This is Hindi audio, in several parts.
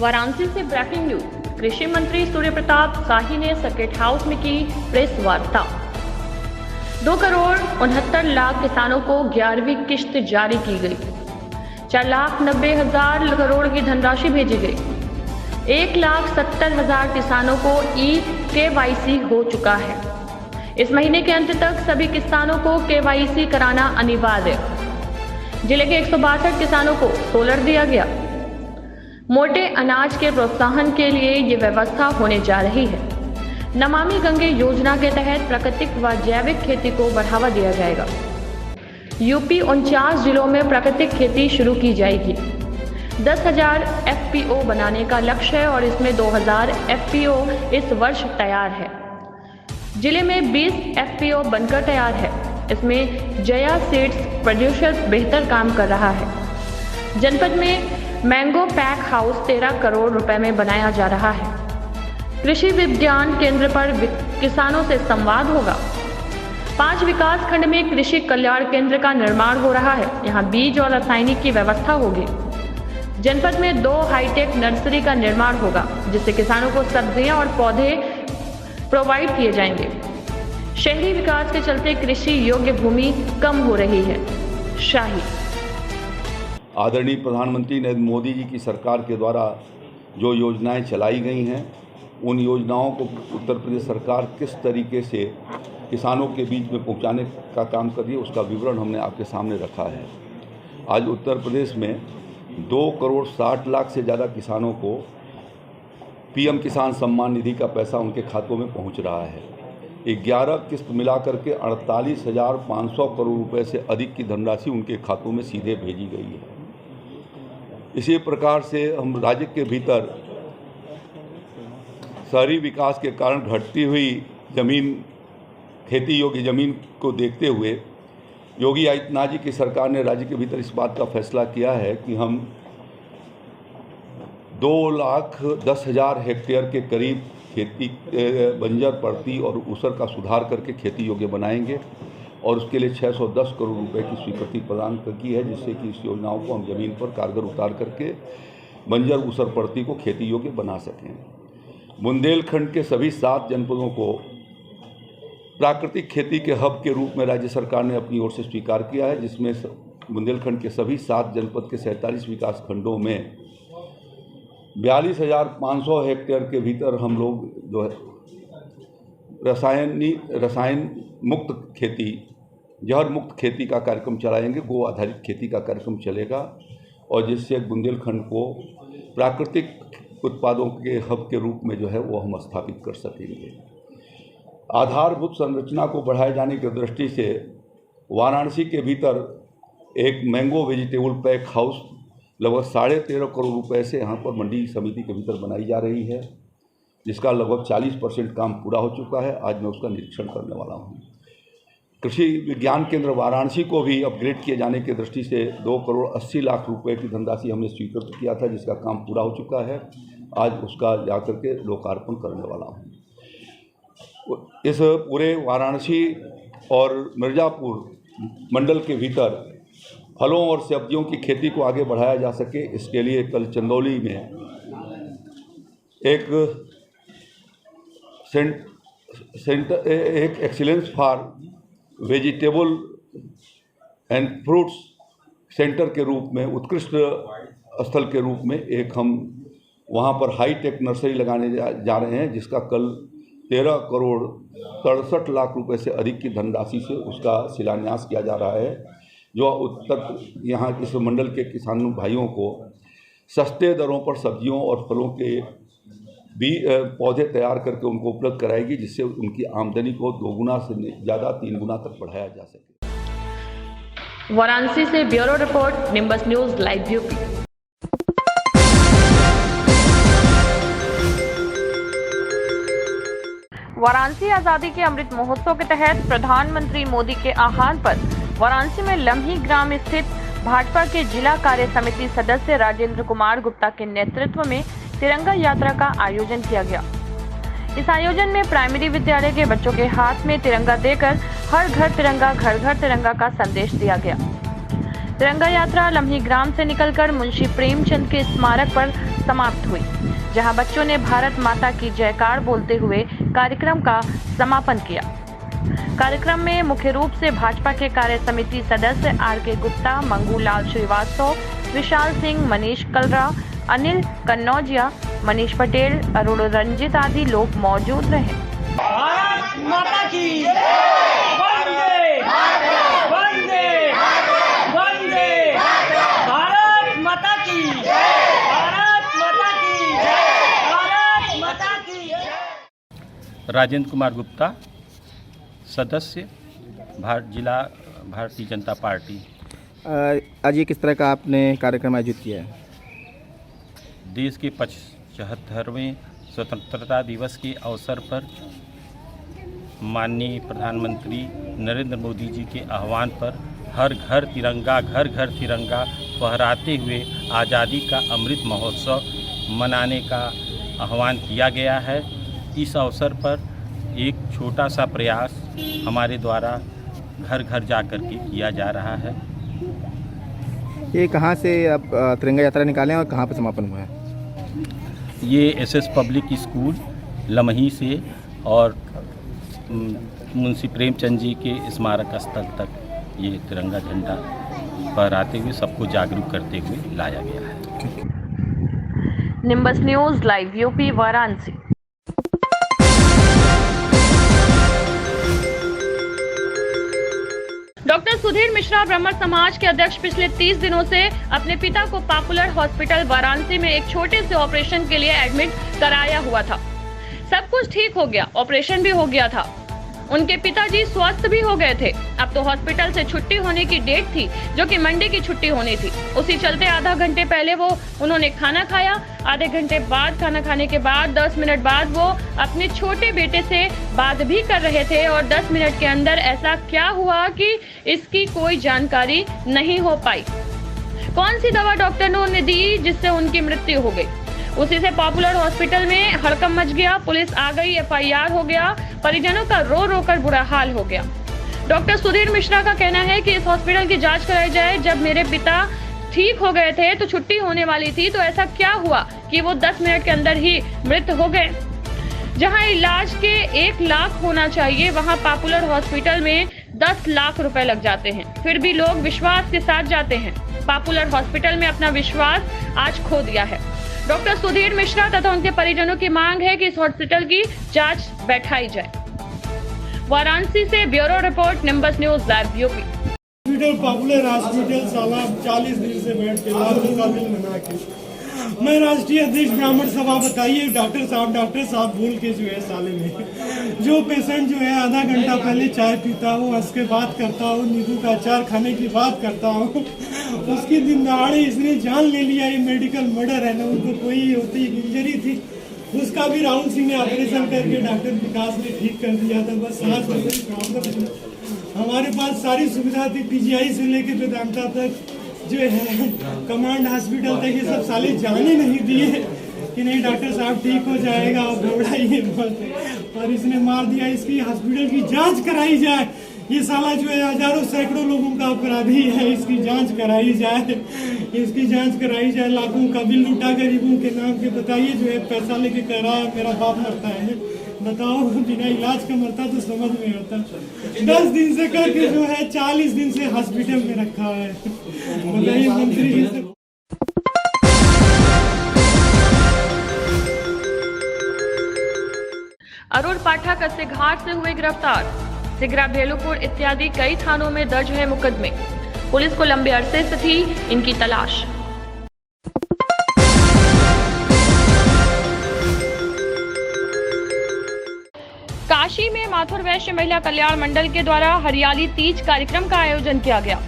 वाराणसी से ब्रेकिंग न्यूज। कृषि मंत्री सूर्य प्रताप शाही ने सर्किट हाउस में की प्रेस वार्ता। 2,69,00,000 किसानों को 11वीं किश्त जारी की गई। 4,90,000 करोड़ की धनराशि भेजी गई। 1,70,000 किसानों को KYC हो चुका है। इस महीने के अंत तक सभी किसानों को KYC कराना अनिवार्य। जिले के 162 किसानों को सोलर दिया गया। मोटे अनाज के प्रोत्साहन के लिए ये व्यवस्था होने जा रही है। नमामि गंगे योजना के तहत प्राकृतिक व जैविक खेती को बढ़ावा दिया जाएगा। यूपी 49 जिलों में प्राकृतिक खेती शुरू की जाएगी। 10,000 FPO बनाने का लक्ष्य है और इसमें 2,000 FPO इस वर्ष तैयार है। जिले में 20 FPO बनकर तैयार है। इसमें जया सीड्स प्रोड्यूसर बेहतर काम कर रहा है। जनपद में मैंगो पैक हाउस 13 करोड़ रुपए में बनाया जा रहा है। कृषि विज्ञान केंद्र पर किसानों से संवाद होगा। 5 विकास खंड में कृषि कल्याण केंद्र का निर्माण हो रहा है। यहाँ बीज और रासायनिक की व्यवस्था होगी। जनपद में 2 हाईटेक नर्सरी का निर्माण होगा, जिससे किसानों को सब्जियां और पौधे प्रोवाइड किए जाएंगे। शहरी विकास के चलते कृषि योग्य भूमि कम हो रही है। शाही आदरणीय प्रधानमंत्री नरेंद्र मोदी जी की सरकार के द्वारा जो योजनाएं चलाई गई हैं, उन योजनाओं को उत्तर प्रदेश सरकार किस तरीके से किसानों के बीच में पहुंचाने का काम कर रही है, उसका विवरण हमने आपके सामने रखा है। आज उत्तर प्रदेश में 2,60,00,000 से ज़्यादा किसानों को PM किसान सम्मान निधि का पैसा उनके खातों में पहुंच रहा है। 11 किस्त मिलाकर के 48,500 करोड़ रुपए से अधिक की धनराशि उनके खातों में सीधे भेजी गई है। इसी प्रकार से हम राज्य के भीतर शहरी विकास के कारण घटती हुई जमीन, खेती योग्य ज़मीन को देखते हुए योगी आदित्यनाथ जी की सरकार ने राज्य के भीतर इस बात का फैसला किया है कि हम 2,10,000 हेक्टेयर के करीब खेती बंजर पड़ती और ऊसर का सुधार करके खेती योग्य बनाएंगे और उसके लिए 610 करोड़ रुपए की स्वीकृति प्रदान की है, जिससे कि इस योजनाओं को हम ज़मीन पर कारगर उतार करके बंजर ऊसर पड़ती को खेती योग्य बना सकें। बुंदेलखंड के सभी 7 जनपदों को प्राकृतिक खेती के हब के रूप में राज्य सरकार ने अपनी ओर से स्वीकार किया है, जिसमें बुंदेलखंड के सभी 7 जनपद के 47 विकास खंडों में 42,500 हेक्टेयर के भीतर हम लोग जो है रसायन मुक्त खेती, जहर मुक्त खेती का कार्यक्रम चलाएंगे। गो आधारित खेती का कार्यक्रम चलेगा और जिससे बुंदेलखंड को प्राकृतिक उत्पादों के हब के रूप में जो है वो हम स्थापित कर सकेंगे। आधारभूत संरचना को बढ़ाए जाने की दृष्टि से वाराणसी के भीतर एक मैंगो वेजिटेबल पैक हाउस लगभग 13.5 करोड़ रुपए से यहाँ पर मंडी समिति के भीतर बनाई जा रही है, जिसका लगभग 40% काम पूरा हो चुका है। आज मैं उसका निरीक्षण करने वाला हूँ। कृषि विज्ञान केंद्र वाराणसी को भी अपग्रेड किए जाने की दृष्टि से 2,80,00,000 रुपए की धनराशि हमने स्वीकृत किया था, जिसका काम पूरा हो चुका है। आज उसका जाकर के लोकार्पण करने वाला हूँ। इस पूरे वाराणसी और मिर्ज़ापुर मंडल के भीतर फलों और सब्जियों की खेती को आगे बढ़ाया जा सके, इसके लिए कल चंदौली में एक excellence for vegetable and fruits centre के रूप में, उत्कृष्ट स्थल के रूप में एक हम वहाँ पर हाईटेक नर्सरी लगाने जा रहे हैं, जिसका कल 13,67,00,000 रुपए से अधिक की धनराशि से उसका शिलान्यास किया जा रहा है, जो यहाँ इस मंडल के किसानों भाइयों को सस्ते दरों पर सब्जियों और फलों के पौधे तैयार करके उनको उपलब्ध कराएगी, जिससे उनकी आमदनी को 2 गुना से ज़्यादा 3 गुना तक बढ़ाया जा सके। वाराणसी से bureau report, nimbus news live UP. Varanasi आजादी के अमृत महोत्सव के तहत प्रधानमंत्री मोदी के आह्वान पर वाराणसी में लम्ही ग्राम स्थित भाजपा के जिला कार्य समिति सदस्य राजेंद्र कुमार गुप्ता के नेतृत्व में तिरंगा यात्रा का आयोजन किया गया। इस आयोजन में प्राइमरी विद्यालय के बच्चों के हाथ में तिरंगा देकर हर घर तिरंगा घर घर तिरंगा का संदेश दिया गया। तिरंगा यात्रा लम्ही ग्राम से निकलकर मुंशी प्रेमचंद के स्मारक पर समाप्त हुई, जहां बच्चों ने भारत माता की जयकार बोलते हुए कार्यक्रम का समापन किया। कार्यक्रम में मुख्य रूप से भाजपा के कार्य समिति सदस्य आर.के. गुप्ता, मंगूलाल श्रीवास्तव, विशाल सिंह, मनीष कलरा, अनिल कन्नौजिया, मनीष पटेल, अरुण रंजित आदि लोग मौजूद रहे। भारत माता की वंदे वंदे वंदे भारत माता की भारत माता की भारत माता की। राजेंद्र कुमार गुप्ता, सदस्य जिला भारतीय जनता पार्टी। आज ये किस तरह का आपने कार्यक्रम आयोजित किया है? देश के 75वें स्वतंत्रता दिवस के अवसर पर माननीय प्रधानमंत्री नरेंद्र मोदी जी के आह्वान पर हर घर तिरंगा फहराते हुए आज़ादी का अमृत महोत्सव मनाने का आह्वान किया गया है। इस अवसर पर एक छोटा सा प्रयास हमारे द्वारा घर घर जा कर के किया जा रहा है। ये कहाँ से आप तिरंगा यात्रा निकालें और कहाँ पर समापन हुआ है? ये एसएस पब्लिक स्कूल लमही से और मुंशी प्रेमचंद जी के स्मारक स्थल तक ये तिरंगा झंडा फहराते हुए सबको जागरूक करते हुए लाया गया है। Nimbus news live UP Varanasi. Doctor Sudhir Mishra ब्राह्मण समाज के अध्यक्ष पिछले 30 दिनों से अपने पिता को पॉपुलर हॉस्पिटल वाराणसी में एक छोटे से ऑपरेशन के लिए एडमिट कराया हुआ था। सब कुछ ठीक हो गया, ऑपरेशन भी हो गया था, उनके पिताजी स्वस्थ भी हो गए थे। अब तो हॉस्पिटल से छुट्टी होने की डेट थी, जो कि मंडे की छुट्टी होनी थी। उसी चलते आधा घंटे पहले उन्होंने खाना खाया। आधे घंटे बाद खाना खाने के बाद 10 मिनट बाद वो अपने छोटे बेटे से बात भी कर रहे थे और 10 मिनट के अंदर ऐसा क्या हुआ कि इसकी कोई जानकारी नहीं हो पाई। कौन सी दवा डॉक्टर ने उन्हें दी जिससे उनकी मृत्यु हो गई। उसी से पॉपुलर हॉस्पिटल में हड़कंप मच गया, पुलिस आ गई, FIR हो गया, परिजनों का रो रो कर बुरा हाल हो गया। डॉक्टर सुधीर मिश्रा का कहना है कि इस हॉस्पिटल की जांच कराई जाए। जब मेरे पिता ठीक हो गए थे तो छुट्टी होने वाली थी, तो ऐसा क्या हुआ कि वो 10 मिनट के अंदर ही मृत हो गए। जहां इलाज के 1 लाख होना चाहिए, वहां पॉपुलर हॉस्पिटल में 10 लाख रुपए लग जाते हैं। फिर भी लोग विश्वास के साथ जाते हैं। पॉपुलर हॉस्पिटल में अपना विश्वास आज खो दिया है। डॉक्टर सुधीर मिश्रा तथा उनके परिजनों की मांग है कि इस हॉस्पिटल की जांच बैठाई जाए। वाराणसी से bureau report, nimbus news live UP. Hospital popular hospital साला 40 दिन से बैठ के लाखों का बिल बना के मैं राष्ट्रीय अध्यक्ष ब्राह्मण सभा। बताइए डॉक्टर साहब भूल के जो है साले में जो पेशेंट जो है आधा घंटा पहले चाय पीता हो, हंस के बात करता हो, नींबू का अचार खाने की बात करता हो, उसकी दिन दहाड़े इसने जान ले लिया। ये मेडिकल मर्डर है ना, उनको कोई होती इंजरी थी, उसका भी राहुल सिंह ने ऑपरेशन करके डॉक्टर विकास ने ठीक कर दिया था। बस आज प्रॉब्लम हमारे पास सारी सुविधा थी, PGI से लेके वेदांता तक जो है कमांड हॉस्पिटल तक, ये सब साले जाने नहीं दिए कि नहीं डॉक्टर साहब ठीक हो जाएगा, आप घबराइए मत। और इसने मार दिया। इसकी हॉस्पिटल की जांच कराई जाए। ये साला जो है हजारों सैकड़ों लोगों का अपराधी है, इसकी जांच कराई जाए, इसकी जांच कराई जाए। लाखों का बिल लूटा गरीबों के नाम के। बताइए जो है पैसा लेके कह रहा है मेरा बाप मरता है, बताओ बिना इलाज का मरता तो समझ में आता। 10 दिन से करके जो है 40 दिन से हॉस्पिटल में रखा है। बताइए मंत्री जी से। अरुण पाठक सिघाट से हुए गिरफ्तार। सिगरा, भेलूपुर इत्यादि कई थानों में दर्ज है मुकदमे। पुलिस को लंबे अरसे से थी इनकी तलाश। काशी में माथुर वैश्य महिला कल्याण मंडल के द्वारा हरियाली तीज कार्यक्रम का आयोजन किया गया।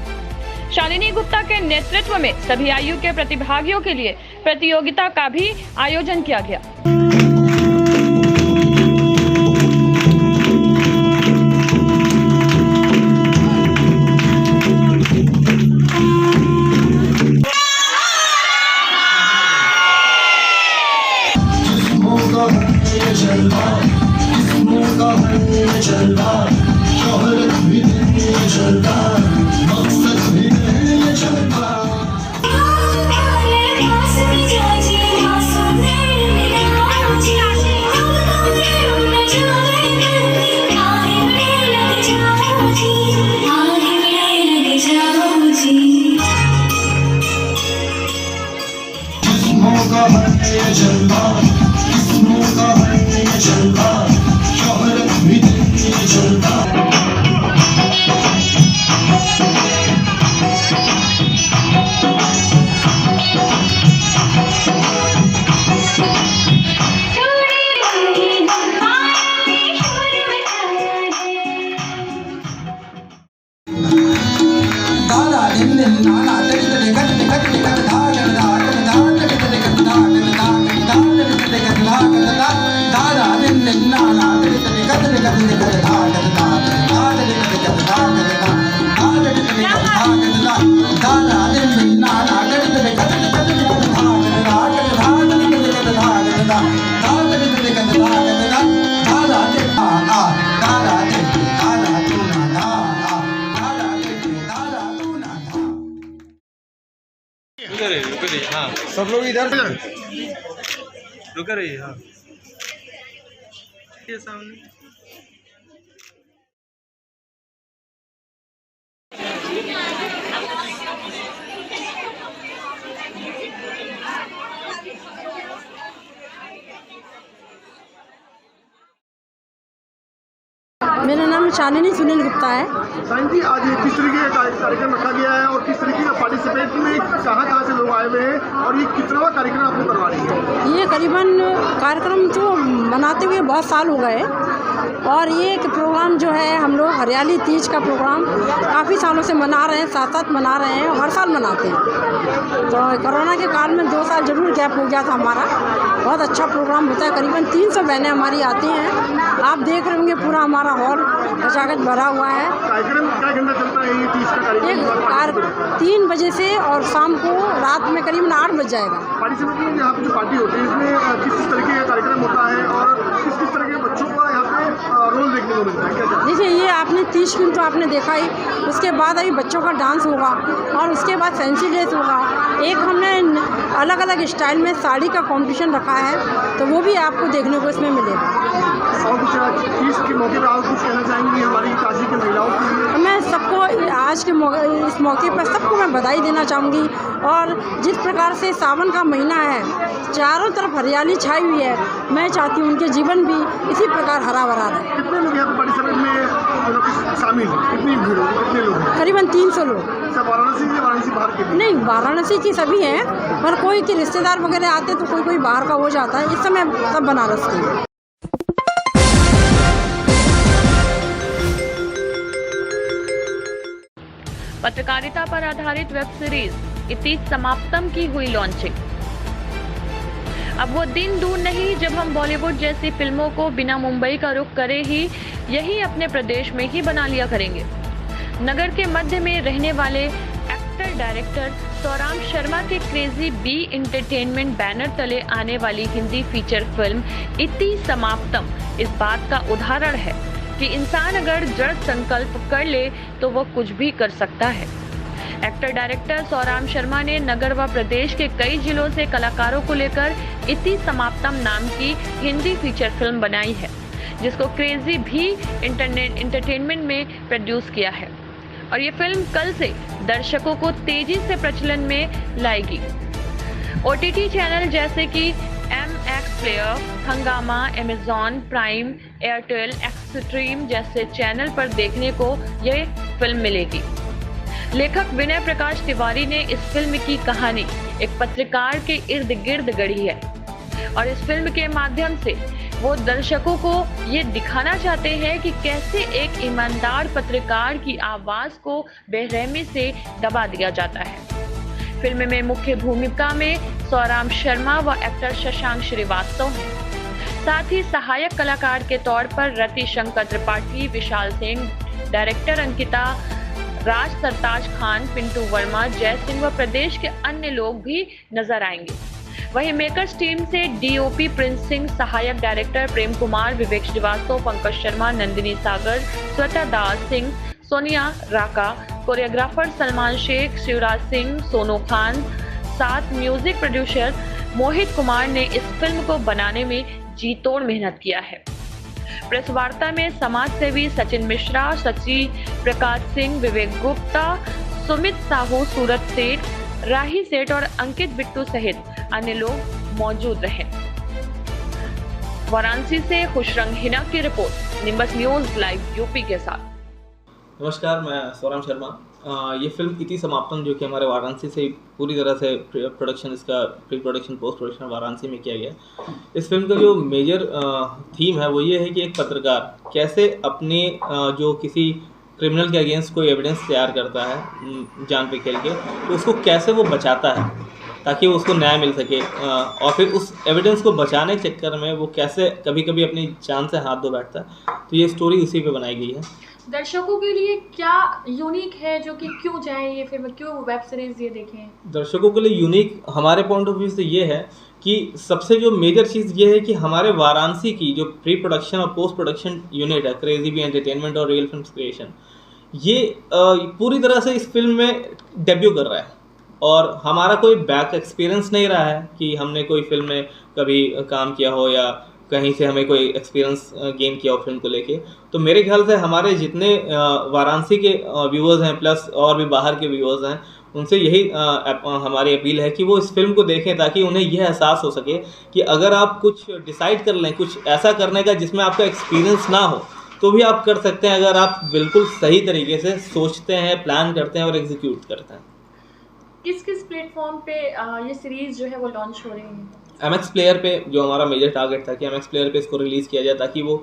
शालिनी गुप्ता के नेतृत्व में सभी आयु के प्रतिभागियों के लिए प्रतियोगिता का भी आयोजन किया गया। मकसद भी सब लोग इधर रुक रही है। हाँ ये सामने मेरा नाम शालिनी सुनील गुप्ता है। साईं जी, आज किस तरीके का कार्यक्रम रखा गया है और किस तरीके का पार्टिसिपेट में कहाँ से लोग आए हुए हैं और ये कितना कार्यक्रम आप लोग करवा रही है? ये करीबन कार्यक्रम तो मनाते हुए बहुत साल हो गए और ये एक प्रोग्राम जो है हम लोग हरियाली तीज का प्रोग्राम काफ़ी सालों से मना रहे हैं, साथ मना रहे हैं, हर साल मनाते हैं। तो कोरोना के काल में 2 साल ज़रूर गैप हो गया था हमारा। बहुत अच्छा प्रोग्राम होता है, करीबन 300 बहनें हमारी आती हैं। आप देख रहे होंगे पूरा हमारा हॉल खचाखच भरा हुआ है। कार्यक्रम क्या घंटा चलता है ये तीज का कार्यक्रम? 3 बजे से और शाम को रात में करीबन 8 बज जाएगा। पार्टिसिपेट में यहाँ पे जो पार्टी होती है इसमें किस तरीके का कार्यक्रम होता है और किस तरह के बच्चों को यहाँ पे रोल देखने को मिलता है? क्या देखिए, ये आपने 30 फिल्म तो आपने देखा ही, उसके बाद अभी बच्चों का डांस होगा और उसके बाद फैंसी ड्रेस होगा। एक हमने अलग अलग स्टाइल में साड़ी का कंपटीशन रखा है, तो वो भी आपको देखने को इसमें मिलेगा। और कुछ तीज के मौके पर आप कुछ कहना चाहेंगी हमारी काशी की महिलाओं के लिए? मैं सबको आज के इस मौके पर सबको मैं बधाई देना चाहूँगी। और जिस प्रकार से सावन का महीना है, चारों तरफ हरियाली छाई हुई है, मैं चाहती हूँ उनके जीवन भी इसी प्रकार हरा भरा रहे। कितने लोग यहाँ पर पार्टिसिपेट में शामिल हैं? कितनी भीड़ होगी? कितने लोग हैं? करीबन 300 लोग। वाराणसी से वाराणसी बाहर के भी? नहीं, वाराणसी की सभी हैं, पर कोई के रिश्तेदार वगैरह आते तो कोई बाहर का हो जाता है। इस समय सब बनारस के हैं। पत्रकारिता पर आधारित वेब सीरीज इति समाप्तम की हुई लॉन्चिंग। अब वो दिन दूर नहीं जब हम बॉलीवुड जैसी फिल्मों को बिना मुंबई का रुख करे ही यही अपने प्रदेश में ही बना लिया करेंगे। नगर के मध्य में रहने वाले एक्टर डायरेक्टर सौराम शर्मा के क्रेजी बी एंटरटेनमेंट बैनर तले आने वाली हिंदी फीचर फिल्म इति समाप्तम इस बात का उदाहरण है कि इंसान अगर दृढ़ संकल्प कर ले तो वह कुछ भी कर सकता है। एक्टर डायरेक्टर सौराम शर्मा ने नगर व प्रदेश के कई जिलों से कलाकारों को लेकर इति समाप्तम नाम की हिंदी फीचर फिल्म बनाई है, जिसको क्रेजी भी एंटरटेनमेंट में प्रोड्यूस किया है। और ये फिल्म कल से दर्शकों को तेजी से प्रचलन में लाएगी। OTT चैनल जैसे कि MX प्लेयर, हंगामा, अमेजॉन प्राइम, एयरटेल, एक्सट्रीम जैसे चैनल पर देखने को यह फिल्म मिलेगी। लेखक विनय प्रकाश तिवारी ने इस फिल्म की कहानी एक पत्रकार के इर्द गिर्द गढ़ी है और इस फिल्म के माध्यम से वो दर्शकों को ये दिखाना चाहते हैं कि कैसे एक ईमानदार पत्रकार की आवाज को बेरहमी से दबा दिया जाता है। फिल्म में मुख्य भूमिका में सौराम शर्मा व एक्टर शशांक श्रीवास्तव हैं। साथ ही सहायक कलाकार के तौर पर रति शंकर त्रिपाठी, विशाल सिंह, डायरेक्टर अंकिता, राज सरताज खान, पिंटू वर्मा, जय सिंह व प्रदेश के अन्य लोग भी नजर आएंगे। वहीं मेकर्स टीम से DOP प्रिंस सिंह, सहायक डायरेक्टर प्रेम कुमार, विवेक श्रीवास्तव, पंकज शर्मा, नंदिनी सागर, श्वेता दास सिंह, सोनिया राका, कोरियोग्राफर सलमान शेख, शिवराज सिंह, सोनू खान, साथ म्यूजिक प्रोड्यूसर मोहित कुमार ने इस फिल्म को बनाने में जी तोड़ मेहनत किया है। प्रेस वार्ता में समाज सेवी सचिन मिश्रा, सची प्रकाश सिंह, विवेक गुप्ता, सुमित साहू, सूरत सेठ, राही सेठ और अंकित बिट्टू सहित अन्य लोग मौजूद रहे। वाराणसी से खुशरंग हिना की report, nimbus news live UP के साथ। नमस्कार, मैं सौराम शर्मा। ये फिल्म इति समाप्तम जो कि हमारे वाराणसी से पूरी तरह से प्रोडक्शन, इसका pre production post production Varanasi में किया गया। इस फिल्म का जो मेजर थीम है वो ये है कि एक पत्रकार कैसे अपने जो किसी क्रिमिनल के अगेंस्ट कोई एविडेंस तैयार करता है जान पे खेल के, तो उसको कैसे वो बचाता है ताकि उसको न्याय मिल सके, और फिर उस एविडेंस को बचाने के चक्कर में वो कैसे कभी कभी अपनी जान से हाथ धो बैठता है। तो ये स्टोरी उसी पे बनाई गई है। दर्शकों के लिए क्या यूनिक है जो कि क्यों जाएं ये फिल्म, क्यों वेब सीरीज ये देखें? दर्शकों के लिए यूनिक हमारे पॉइंट ऑफ व्यू से ये है कि सबसे जो मेजर चीज़ ये है कि हमारे वाराणसी की जो प्री प्रोडक्शन और पोस्ट प्रोडक्शन यूनिट है, क्रेजी बी एंटरटेनमेंट और रियल फिल्म क्रिएशन, ये पूरी तरह से इस फिल्म में डेब्यू कर रहा है। और हमारा कोई बैक एक्सपीरियंस नहीं रहा है कि हमने कोई फिल्म में कभी काम किया हो या कहीं से हमें कोई एक्सपीरियंस गेन किया हो फिल्म को लेके। तो मेरे ख्याल से हमारे जितने वाराणसी के व्यूअर्स हैं प्लस और भी बाहर के व्यूअर्स हैं, उनसे यही हमारी अपील है कि वो इस फिल्म को देखें ताकि उन्हें यह एहसास हो सके कि अगर आप कुछ डिसाइड कर लें, कुछ ऐसा करने का जिसमें आपका एक्सपीरियंस ना हो, तो भी आप कर सकते हैं अगर आप बिल्कुल सही तरीके से सोचते हैं, प्लान करते हैं और एग्जीक्यूट करते हैं। किस किस प्लेटफॉर्म पे ये सीरीज जो है वो लॉन्च हो रही है? MX प्लेयर पे जो हमारा मेजर टारगेट था कि MX प्लेयर पे इसको रिलीज़ किया जाए ताकि वो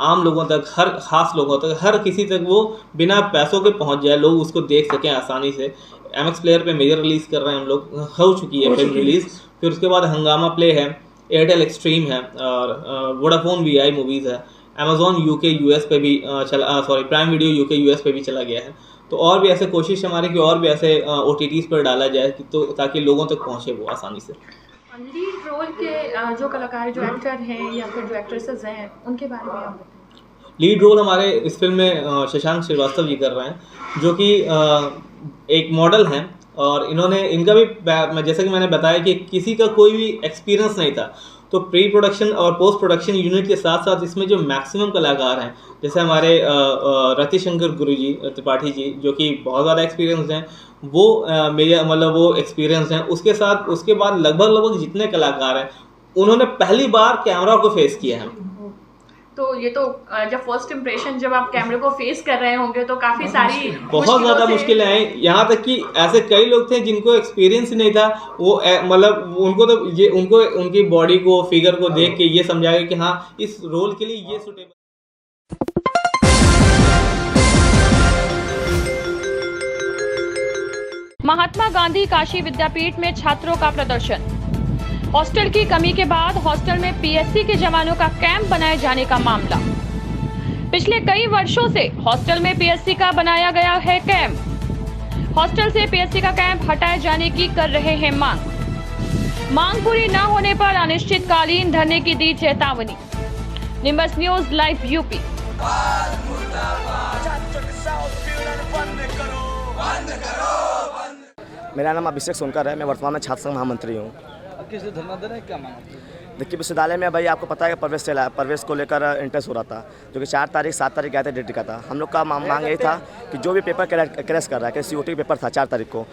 आम लोगों तक, हर खास लोगों तक, हर किसी तक वो बिना पैसों के पहुंच जाए, लोग उसको देख सकें आसानी से। MX प्लेयर पे मेजर रिलीज़ कर रहे हैं हम लोग, हो चुकी है फिल्म रिलीज़। फिर उसके बाद हंगामा प्ले है, एयरटेल एक्सट्रीम है और वोडाफोन VI मूवीज़ है। Amazon UK US पे भी प्राइम वीडियो UK US पे भी चला गया है। तो और भी ऐसे कोशिश हमारी कि और भी ऐसे OTTs पर डाला जाए तो ताकि लोगों तक पहुँचे वो आसानी से। लीड रोल के जो कलाकार, जो एक्टर हैं या फिर जो एक्ट्रेसेस हैं, उनके बारे में आप बताएं। लीड रोल हमारे इस फिल्म में शशांक श्रीवास्तव जी कर रहे हैं, जो कि एक मॉडल हैं और इनका भी जैसा कि मैंने बताया कि किसी का कोई भी एक्सपीरियंस नहीं था। तो प्री प्रोडक्शन और पोस्ट प्रोडक्शन यूनिट के साथ साथ इसमें जो मैक्सिमम कलाकार हैं, जैसे हमारे रतिशंकर गुरुजी त्रिपाठी जी, जो कि बहुत ज़्यादा एक्सपीरियंस हैं, वो वो एक्सपीरियंस हैं। उसके बाद लगभग जितने कलाकार हैं उन्होंने पहली बार कैमरा को फेस किया है। तो ये तो जब फर्स्ट इम्प्रेशन, जब आप कैमरे को फेस कर रहे होंगे तो काफ़ी सारी बहुत ज़्यादा मुश्किलें आई। यहाँ तक कि ऐसे कई लोग थे जिनको एक्सपीरियंस नहीं था, वो उनको तो ये उनकी बॉडी को, फिगर को देख के ये समझाया कि हाँ इस रोल के लिए ये सुटेबल। महात्मा गांधी काशी विद्यापीठ में छात्रों का प्रदर्शन। हॉस्टल की कमी के बाद हॉस्टल में PSC के जवानों का कैंप बनाए जाने का मामला। पिछले कई वर्षों से हॉस्टल में PSC का बनाया गया है कैंप। हॉस्टल से PSC का कैंप हटाए जाने की कर रहे हैं मांग पूरी न होने पर अनिश्चितकालीन धरने की दी चेतावनी। Nimbus news live UP. मेरा नाम अभिषेक सोनकर है, मैं वर्तमान में छात्र संघ महामंत्री हूँ। किसे धरना दे रहे हैं, क्या मांग? देखिए, विश्वविद्यालय में भाई आपको पता है कि प्रवेश को लेकर इंटरेस्ट हो रहा था, जो कि 4 तारीख 7 तारीख गया था, डेट का था। हम लोग का मांग यही था कि जो भी पेपर क्रैश कर रहा है, कि COT का पेपर था 4 तारीख को,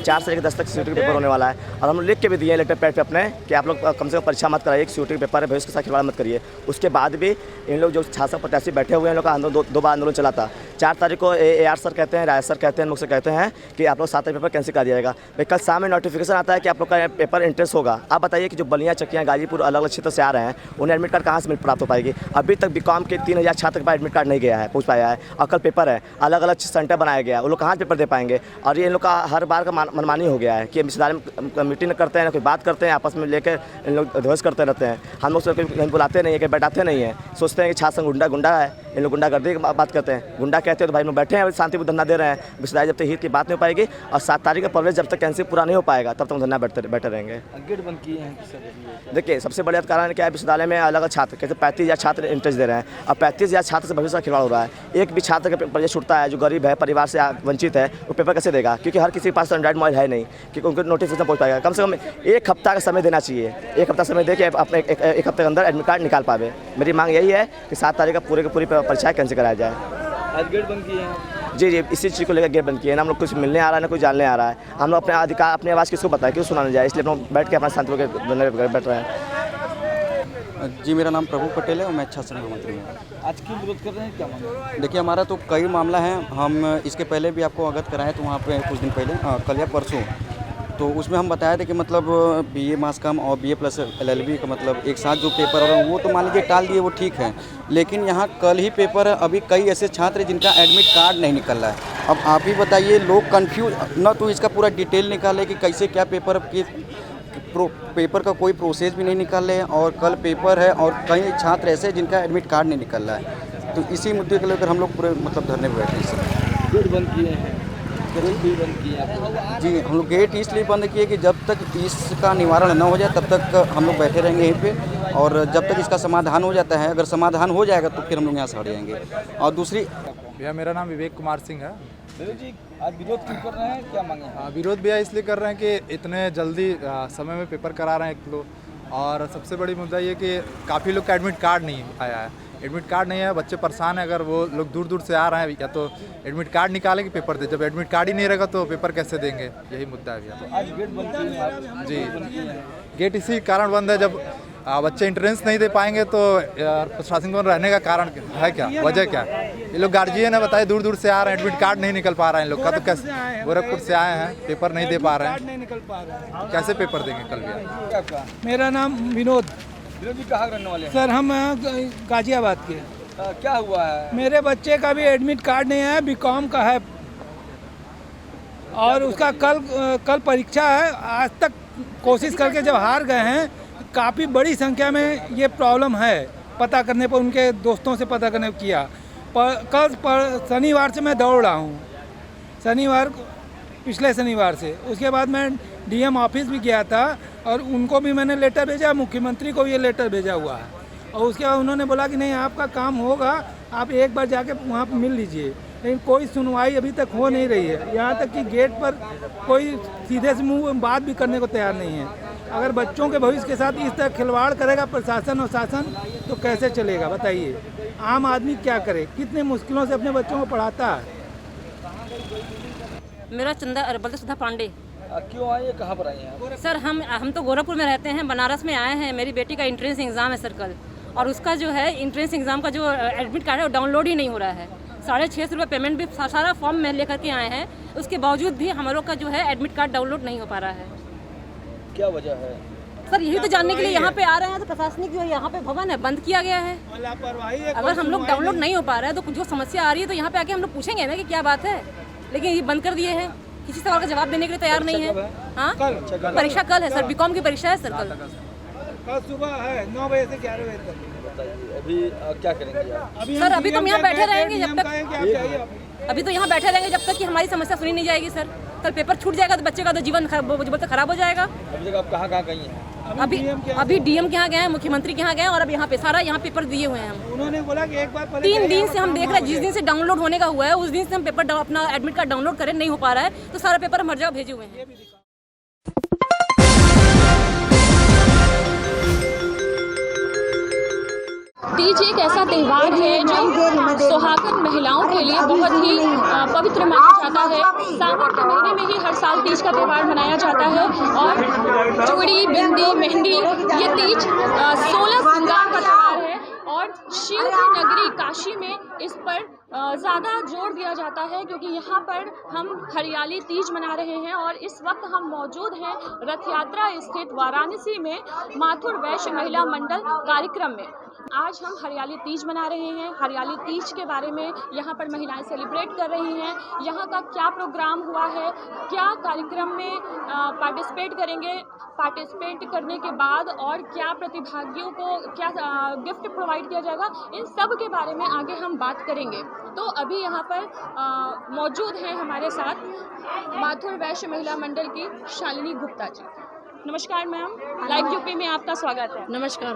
4 से 10 तक COT का पेपर होने वाला है। और हम लोग लिख के भी दिए लेटर पैड पे अपने कि आप लोग कम से कम परीक्षा मत कराइए, COT का पेपर है, भविष्य के साथ खिलवाड़ मत करिए। उसके बाद भी इन लोग जो छात्र प्रत्याशी बैठे हुए हैं, इन लोग का आंदोलन 2 बार आंदोलन चला था। 4 तारीख को AR सर कहते हैं, राय सर कहते हैं, मुझसे कहते हैं कि आप लोग 7 तारीख पेपर कैंसिल कर दिया जाएगा। भाई कल शाम में नोटिफिकेशन आता है कि आप लोग का पेपर इंटरेस्ट होगा। आप बताइए कि जो बलिया, चकियाँ, गाजीपुर अलग अलग क्षेत्र से आ रहे हैं, उन्हें एडमिट कार्ड कहाँ से प्राप्त हो पाएगी? अभी तक BCom के 3000 छात्र के पास एडमिट कार्ड नहीं गया है, पहुँच पाया है। और कल पेपर है, अलग अलग सेंटर बनाया गया है, वो लोग कहाँ पेपर दे पाएंगे? और ये इन लोग का हर बार का मनमानी हो गया है कि विश्वविद्यालय में मीटिंग करते हैं, ना कोई बात करते हैं, आपस में लेकर इन लोग ध्वस्त करते रहते हैं। हम लोग से कहीं बुलाते नहीं है, कहीं बैठाते नहीं है, सोचते हैं कि छात्र संघ गुंडा है, इन लोग गुंडागर्दी की बात करते हैं। गुंडा कहते हैं तो भाई लोग बैठे हैं, शांतिपूर्ण धरना दे रहे हैं। विश्वविद्यालय जब तक हित की बात नहीं हो पाएगी और 7 तारीख का प्रवेश जब तक कैंसिल पूरा नहीं हो पाएगा, तब तक धरना बैठे रहेंगे। गेट बंद किए हैं। देखिए, सबसे बड़ा कारण क्या है, विश्वविद्यालय में अलग अलग छात्र कहते 35,000 छात्र इंटरेस्ट दे रहे हैं। अब 35,000 छात्र से भविष्य का खिलवाड़ हो रहा है। एक भी छात्र का पेपर छूटता है, जो गरीब है, परिवार से वंचित है, वो पेपर कैसे देगा? क्योंकि हर किसी के पास एंड्रॉइड मोबाइल है नहीं कि उनको नोटिफिकेशन पहुँच पाएगा। कम से कम 1 हफ्ता का समय देना चाहिए। 1 हफ्ता समय दे के अपने 1 हफ्ते के अंदर एडमिट कार्ड निकाल पावे। मेरी मांग यही है कि 7 तारीख का पूरी परीक्षा कैंसिल कराया जाए। आज गेट बंद किए हैं। जी, इसी चीज़ को लेकर गेट बंद किए हैं। हम लोग कुछ मिलने आ रहा है, ना कुछ जानने आ रहा है। हम लोग अपने अधिकार, अपनी आवाज़ किसको बताएं, क्यों सुनाने जाए? इसलिए हम लोग बैठ के अपना शांति बैठ रहे हैं। जी, मेरा नाम प्रभु पटेल है और मैं छात्र संघ मंत्री हूँ। आज क्यों विरोध कर रहे हैं, क्या मांग? देखिए, हमारा तो कई मामला है। हम इसके पहले भी आपको अवगत कराएं तो वहाँ पे कुछ दिन पहले, कल या परसों तो उसमें हम बताए थे कि मतलब BA मास कम और BA प्लस LLB का मतलब एक साथ जो पेपर हो रहे हैं वो तो मान लीजिए टाल दिए, वो ठीक है, लेकिन यहाँ कल ही पेपर है। अभी कई ऐसे छात्र हैं जिनका एडमिट कार्ड नहीं निकल रहा है। अब आप ही बताइए, लोग कंफ्यूज न तो इसका पूरा डिटेल निकाले कि कैसे क्या पेपर की पेपर का कोई प्रोसेस भी नहीं निकाल रहे हैं, और कल पेपर है और कई छात्र ऐसे हैं जिनका एडमिट कार्ड नहीं निकल रहा है। तो इसी मुद्दे को लेकर हम लोग पूरे मतलब धरने पर बैठे हैं सर। गेट बंद किए हैं, गेट भी बंद किए हैं जी, हम लोग गेट इसलिए बंद किए कि जब तक इसका निवारण न हो जाए तब तक हम लोग बैठे रहेंगे यहीं पे, और जब तक इसका समाधान हो जाता है, अगर समाधान हो जाएगा तो फिर हम लोग यहाँ से हट जाएंगे। और दूसरी, भैया मेरा नाम विवेक कुमार सिंह है। विवेक जी, आज विरोध क्यों कर रहे हैं, क्या मांगे? विरोध भैया इसलिए कर रहे हैं कि इतने जल्दी समय में पेपर करा रहे हैं एक लोग, और सबसे बड़ी मुद्दा ये कि काफ़ी लोग का एडमिट कार्ड नहीं आया है। एडमिट कार्ड नहीं है, बच्चे परेशान हैं। अगर वो लोग दूर दूर से आ रहे हैं, या तो एडमिट कार्ड निकालेंगे पेपर दे, जब एडमिट कार्ड ही नहीं रहेगा तो पेपर कैसे देंगे, यही मुद्दा है भैया। तो आज गेट बंद किए हैं जी, गेट इसी कारण बंद है, जब बच्चे एंट्रेंस नहीं दे पाएंगे तो प्रशासन को रहने का कारण है क्या, वजह क्या? ये लोग गार्जियन है, बताइए, दूर दूर से आ रहे हैं, एडमिट कार्ड नहीं निकल पा रहा है इन लोग का, तो कैसे? गोरखपुर से आए हैं, पेपर नहीं दे पा रहे हैं, कैसे पेपर देंगे कल भैया? मेरा नाम विनोद। विनोद जी कहाँ रहने वाले हैं? सर हम गाजियाबाद के। क्या हुआ है? मेरे बच्चे का भी एडमिट कार्ड नहीं है, BCom का है, और उसका कल परीक्षा है। आज तक कोशिश करके जब हार गए हैं, काफ़ी बड़ी संख्या में ये प्रॉब्लम है। पता करने पर, उनके दोस्तों से पता करने किया, कल शनिवार से मैं दौड़ रहा हूँ, पिछले शनिवार से। उसके बाद मैं DM ऑफिस भी गया था, और उनको भी मैंने लेटर भेजा, मुख्यमंत्री को ये लेटर भेजा हुआ है, और उसके बाद उन्होंने बोला कि नहीं, आपका काम होगा, आप एक बार जाके वहाँ पर मिल लीजिए। लेकिन कोई सुनवाई अभी तक हो नहीं रही है। यहाँ तक कि गेट पर कोई सीधे से मुँह बात भी करने को तैयार नहीं है। अगर बच्चों के भविष्य के साथ इस तरह खिलवाड़ करेगा प्रशासन और शासन, तो कैसे चलेगा बताइए? आम आदमी क्या करे, कितने मुश्किलों से अपने बच्चों को पढ़ाता है। मेरा चंदा अरबल सुधा पांडे। क्यों आए हैं, कहाँ पर आए हैं? सर हम तो गोरखपुर में रहते हैं, बनारस में आए हैं। मेरी बेटी का एंट्रेंस एग्ज़ाम है सर कल, और उसका जो है एंट्रेंस एग्ज़ाम का जो एडमिट कार्ड है वो डाउनलोड ही नहीं हो रहा है। 650 रुपये पेमेंट भी सारा फॉर्म में लेकर के आए हैं, उसके बावजूद भी हम लोग का जो है एडमिट कार्ड डाउनलोड नहीं हो पा रहा है। क्या वजह है सर? यही तो जानने के लिए यहाँ पे आ रहे हैं। तो प्रशासनिक जो यहाँ पे भवन है बंद किया गया है। अगर हम लोग डाउनलोड नहीं हो पा रहा है तो जो समस्या आ रही है तो यहाँ पे आके हम लोग पूछेंगे ना कि क्या बात है, लेकिन ये बंद कर दिए हैं, किसी सवाल का जवाब देने के लिए तैयार नहीं है। हाँ, परीक्षा कल है सर, BCom की परीक्षा है सर कल सुबह है 9 बजे से 11 बजे तक। अभी क्या करेंगे सर? अभी तो हम यहाँ बैठे रहेंगे जब तक, अभी तो यहाँ बैठे रहेंगे जब तक कि हमारी समस्या सुनी नहीं जाएगी सर। कल पेपर छूट जाएगा तो बच्चे का तो जीवन खराब हो जाएगा। अभी तक आप कहाँ गई हैं? अभी DM के यहाँ गए हैं, मुख्यमंत्री के यहाँ गए हैं, और अब यहाँ पे सारा यहाँ पेपर दिए हुए हैं हम। उन्होंने बोला कि एक बार 3 दिन से हम देख रहे हैं, जिस दिन से डाउनलोड होने का हुआ है उस दिन से हम पेपर अपना एडमिट कार्ड डाउनलोड करें, नहीं हो पा रहा है, तो सारा पेपर हम हर जगह भेजे हुए हैं। तीज एक ऐसा त्यौहार है जो सुहागन महिलाओं के लिए बहुत ही पवित्र माना जाता है। सावन के महीने में ही हर साल तीज का त्यौहार मनाया जाता है, और चूड़ी, बिंदी, मेहंदी, ये तीज 16 श्रृंगार का त्यौहार है, और शिव की नगरी काशी में इस पर ज़्यादा जोर दिया जाता है, क्योंकि यहाँ पर हम हरियाली तीज मना रहे हैं। और इस वक्त हम मौजूद हैं रथ यात्रा स्थित वाराणसी में माथुर वैश्य महिला मंडल कार्यक्रम में। आज हम हरियाली तीज मना रहे हैं। हरियाली तीज के बारे में यहाँ पर महिलाएं सेलिब्रेट कर रही हैं। यहाँ का क्या प्रोग्राम हुआ है, क्या कार्यक्रम में पार्टिसिपेट करेंगे, पार्टिसिपेट करने के बाद और क्या प्रतिभागियों को क्या गिफ्ट प्रोवाइड किया जाएगा, इन सब के बारे में आगे हम बात करेंगे। तो अभी यहाँ पर मौजूद हैं हमारे साथ माथुर वैश्य महिला मंडल की शालिनी गुप्ता जी। नमस्कार मैम, लाइव यूपी में आपका स्वागत है। नमस्कार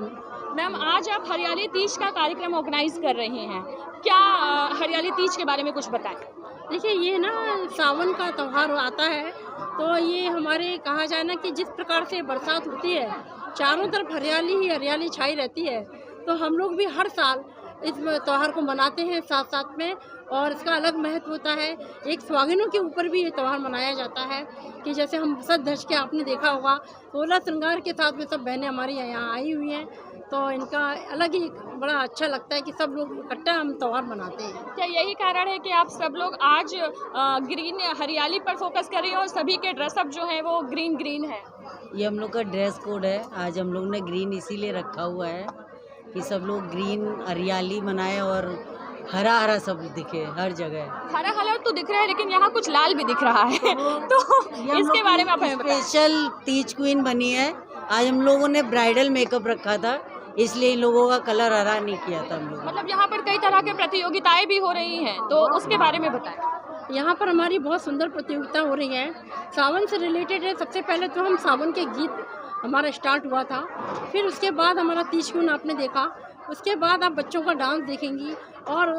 मैम, आज आप हरियाली तीज का कार्यक्रम ऑर्गेनाइज कर रहे हैं, क्या हरियाली तीज के बारे में कुछ बताएं? देखिए, ये ना सावन का त्यौहार आता है, तो ये हमारे कहा जाए ना कि जिस प्रकार से बरसात होती है, चारों तरफ हरियाली ही हरियाली छाई रहती है, तो हम लोग भी हर साल इस त्यौहार को मनाते हैं। साथ साथ में और इसका अलग महत्व होता है। एक सुहागिनों के ऊपर भी ये त्यौहार मनाया जाता है कि जैसे हम सज धज के आपने देखा होगा 16 श्रृंगार के साथ में सब बहनें हमारी यहाँ आई हुई हैं, तो इनका अलग ही बड़ा अच्छा लगता है कि सब लोग इकट्ठा हम त्यौहार मनाते हैं। क्या यही कारण है कि आप सब लोग आज ग्रीन हरियाली पर फोकस कर रही हैं और सभी के ड्रेसअप जो हैं वो ग्रीन ग्रीन है? ये हम लोग का ड्रेस कोड है। आज हम लोग ने ग्रीन इसीलिए रखा हुआ है कि सब लोग ग्रीन हरियाली मनाएं और हरा हरा सब दिखे हर जगह। हरा हरा तो दिख रहा है लेकिन यहाँ कुछ लाल भी दिख रहा है तो इसके बारे में आप हमें बताएं। स्पेशल तीज क्वीन बनी है। आज हम लोगों ने ब्राइडल मेकअप रखा था, इसलिए इन लोगों का कलर हरा नहीं किया था हम लोग। मतलब यहाँ पर कई तरह के प्रतियोगिताएं भी हो रही हैं, तो उसके बारे में बताएं। यहाँ पर हमारी बहुत सुंदर प्रतियोगिता हो रही है, सावन से रिलेटेड है। सबसे पहले तो हम सावन के गीत हमारा स्टार्ट हुआ था, फिर उसके बाद हमारा तीज क्वीन आपने देखा, उसके बाद आप बच्चों का डांस देखेंगी और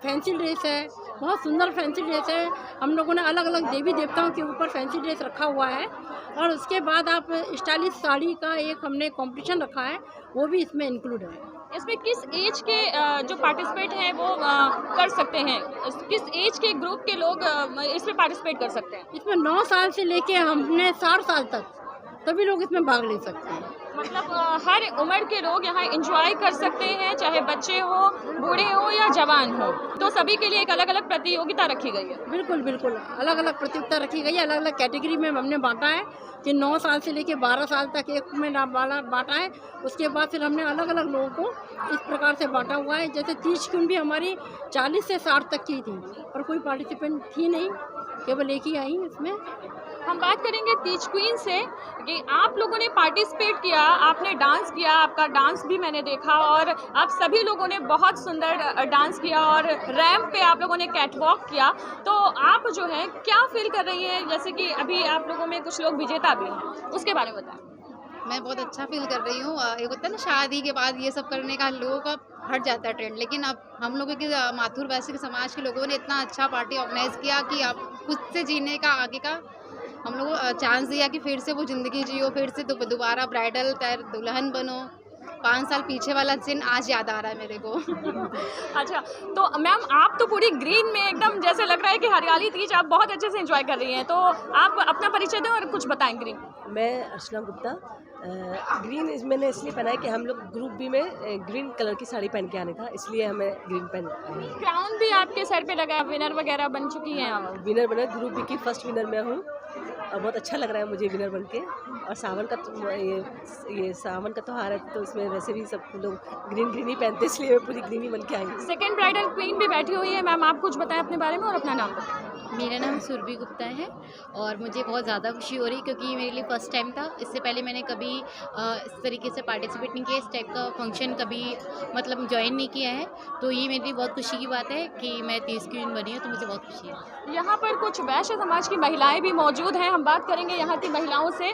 फैंसी ड्रेस है, बहुत सुंदर फैंसी ड्रेस है। हम लोगों ने अलग अलग देवी देवताओं के ऊपर फैंसी ड्रेस रखा हुआ है और उसके बाद आप स्टाइलिश साड़ी का एक हमने कंपटीशन रखा है, वो भी इसमें इंक्लूड है। इसमें किस एज के जो पार्टिसिपेट हैं वो कर सकते हैं? किस एज के ग्रुप के लोग इसमें पार्टिसिपेट कर सकते हैं? इसमें 9 साल से लेके हमने 60 साल तक सभी लोग इसमें भाग ले सकते हैं। मतलब हर उम्र के लोग यहाँ एंजॉय कर सकते हैं, चाहे बच्चे हो, बूढ़े हो या जवान हो, तो सभी के लिए एक अलग अलग प्रतियोगिता रखी गई है। बिल्कुल बिल्कुल अलग अलग प्रतियोगिता रखी गई है, अलग अलग कैटेगरी में हमने बांटा है कि 9 साल से लेके 12 साल तक एक में बांटा है। उसके बाद फिर हमने अलग अलग लोगों को इस प्रकार से बांटा हुआ है। जैसे तीज क्वीन भी हमारी 40 से 60 तक की थी और कोई पार्टिसिपेंट थी नहीं, केवल एक ही आई इसमें। हम बात करेंगे तीज क्वीन से कि आप लोगों ने पार्टिसिपेट किया, आपने डांस किया, आपका डांस भी मैंने देखा और आप सभी लोगों ने बहुत सुंदर डांस किया और रैंप पे आप लोगों ने कैटवॉक किया, तो आप जो है क्या फील कर रही हैं? जैसे कि अभी आप लोगों में कुछ लोग विजेता भी हैं, उसके बारे में बताएं। मैं बहुत अच्छा फील कर रही हूँ। एक होता है ना शादी के बाद ये सब करने का लोगों का हट जाता है ट्रेंड, लेकिन अब हम लोगों के माथुर वैश्य समाज के लोगों ने इतना अच्छा पार्टी ऑर्गेनाइज किया कि आप खुद से जीने का आगे का हम लोगों को चांस दिया कि फिर से वो ज़िंदगी जियो, फिर से दोबारा ब्राइडल दुल्हन बनो। 5 साल पीछे वाला दिन आज याद आ रहा है मेरे को। अच्छा, तो मैम आप तो पूरी ग्रीन में एकदम जैसे लग रहा है कि हरियाली तीज आप बहुत अच्छे से एंजॉय कर रही हैं, तो आप अपना परिचय दें और कुछ बताएं। ग्रीन मैं अर्चना गुप्ता। ग्रीन मैंने इसलिए पहना है कि हम लोग ग्रुप बी में ग्रीन कलर की साड़ी पहन के आने था, इसलिए हमें ग्रीन पहन। क्राउन भी आपके सर पे लगा, विनर वगैरह बन चुकी हैं आप? विनर बना, ग्रुप बी की फर्स्ट विनर मैं हूँ और बहुत अच्छा लग रहा है मुझे विनर बन के। और सावन का ये सावन का त्यौहार है, तो इसमें वैसे भी सब लोग ग्रीन ग्रीन ही पहनते, इसलिए मैं पूरी ग्रीन ही बन के आई। सेकेंड ब्राइडल क्वीन भी बैठी हुई है। मैम आप कुछ बताएं अपने बारे में और अपना नाम बताएं। मेरा नाम सुरभि गुप्ता है और मुझे बहुत ज़्यादा खुशी हो रही है क्योंकि मेरे लिए फ़र्स्ट टाइम था। इससे पहले मैंने कभी इस तरीके से पार्टिसिपेट नहीं किया, इस टाइप का फंक्शन कभी मतलब ज्वाइन नहीं किया है, तो ये मेरे लिए बहुत खुशी की बात है कि मैं तीज क्वीन बनी हूँ, तो मुझे बहुत खुशी है। यहाँ पर कुछ वैश्य समाज की महिलाएं भी मौजूद हैं, हम बात करेंगे यहाँ की महिलाओं से।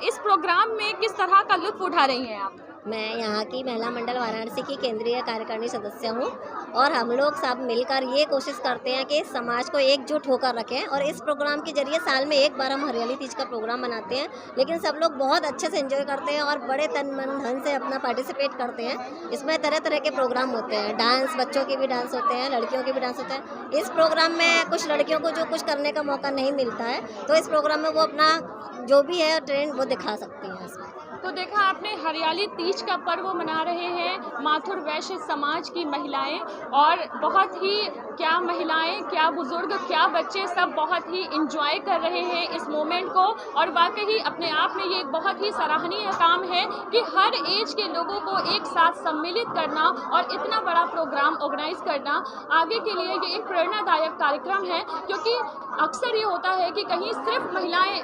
इस प्रोग्राम में किस तरह का लुत्फ उठा रही हैं आप? मैं यहाँ की महिला मंडल वाराणसी की केंद्रीय कार्यकारिणी सदस्य हूँ और हम लोग सब मिलकर ये कोशिश करते हैं कि समाज को एकजुट होकर रखें और इस प्रोग्राम के जरिए साल में एक बार हम हरियाली तीज का प्रोग्राम बनाते हैं, लेकिन सब लोग बहुत अच्छे से एंजॉय करते हैं और बड़े तन मन धन से अपना पार्टिसिपेट करते हैं। इसमें तरह तरह के प्रोग्राम होते हैं, डांस, बच्चों के भी डांस होते हैं, लड़कियों के भी डांस होते हैं। इस प्रोग्राम में कुछ लड़कियों को जो कुछ करने का मौका नहीं मिलता है, तो इस प्रोग्राम में वो अपना जो भी है ट्रेंड वो दिखा सकती हैं इसमें। तो देखा आपने, हरियाली तीज का पर्व मना रहे हैं माथुर वैश्य समाज की महिलाएं और बहुत ही क्या महिलाएं, क्या बुजुर्ग, क्या बच्चे, सब बहुत ही इंजॉय कर रहे हैं इस मोमेंट को। और वाकई अपने आप में ये एक बहुत ही सराहनीय काम है कि हर एज के लोगों को एक साथ सम्मिलित करना और इतना बड़ा प्रोग्राम ऑर्गेनाइज करना आगे के लिए ये एक प्रेरणादायक कार्यक्रम है। क्योंकि अक्सर ये होता है कि कहीं सिर्फ महिलाएं,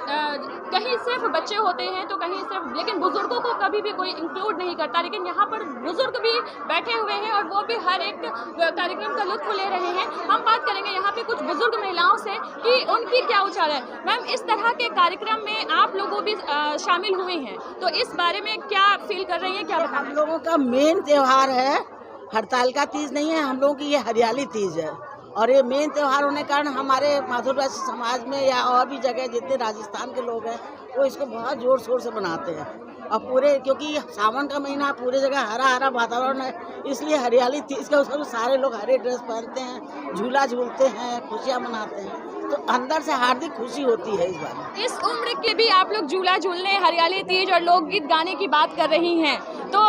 कहीं सिर्फ बच्चे होते हैं तो कहीं सिर्फ, लेकिन बुजुर्गों को कभी भी कोई इंक्लूड नहीं करता। लेकिन यहाँ पर बुजुर्ग भी बैठे हुए हैं और वो भी हर एक कार्यक्रम का लुत्फ ले रहे हैं। हम बात करेंगे यहाँ पे कुछ बुजुर्ग महिलाओं से कि उनकी क्या विचार है। मैम, इस तरह के कार्यक्रम में आप लोगों भी शामिल हुए हैं, तो इस बारे में क्या फील कर रही हैं, क्या बताएं? हम लोगों का मेन त्यौहार है, हड़ताल का तीज नहीं है, हम लोगों की ये हरियाली तीज है और ये मेन त्यौहार होने के कारण हमारे माथुर वैश्य समाज में या और भी जगह जितने राजस्थान के लोग हैं वो इसको बहुत ज़ोर शोर से मनाते हैं। और पूरे क्योंकि सावन का महीना पूरे जगह हरा हरा वातावरण है, इसलिए हरियाली तीज के उसमें सारे लोग हरे ड्रेस पहनते हैं, झूला झूलते हैं, खुशियाँ मनाते हैं, तो अंदर से हार्दिक खुशी होती है इस बार। इस उम्र के भी आप लोग झूला झूलने, हरियाली तीज और लोकगीत गाने की बात कर रही हैं, तो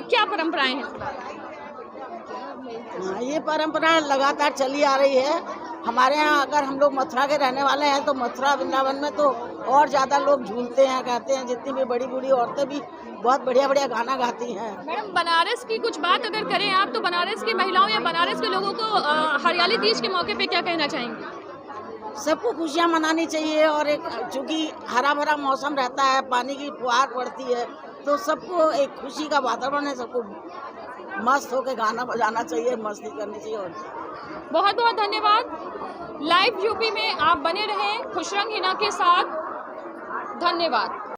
क्या परंपराएं हैं? ये परंपरा लगातार चली आ रही है। हमारे यहाँ अगर हम लोग मथुरा के रहने वाले हैं तो मथुरा वृंदावन में तो और ज़्यादा लोग झूलते हैं, गाते हैं। जितनी भी बड़ी बूढ़ी औरतें भी बहुत बढ़िया बढ़िया गाना गाती हैं। मैडम, बनारस की कुछ बात अगर करें आप, तो बनारस की महिलाओं या बनारस के लोगों को हरियाली तीज के मौके पे क्या कहना चाहेंगे? सबको खुशियाँ मनानी चाहिए और एक चूँकि हरा भरा मौसम रहता है, पानी की फुहार पड़ती है, तो सबको एक खुशी का वातावरण है, सबको मस्त होकर गाना बजाना चाहिए, मस्ती करनी चाहिए। और बहुत बहुत धन्यवाद। लाइव यूपी में आप बने रहें खुशरंग हिना के साथ। धन्यवाद।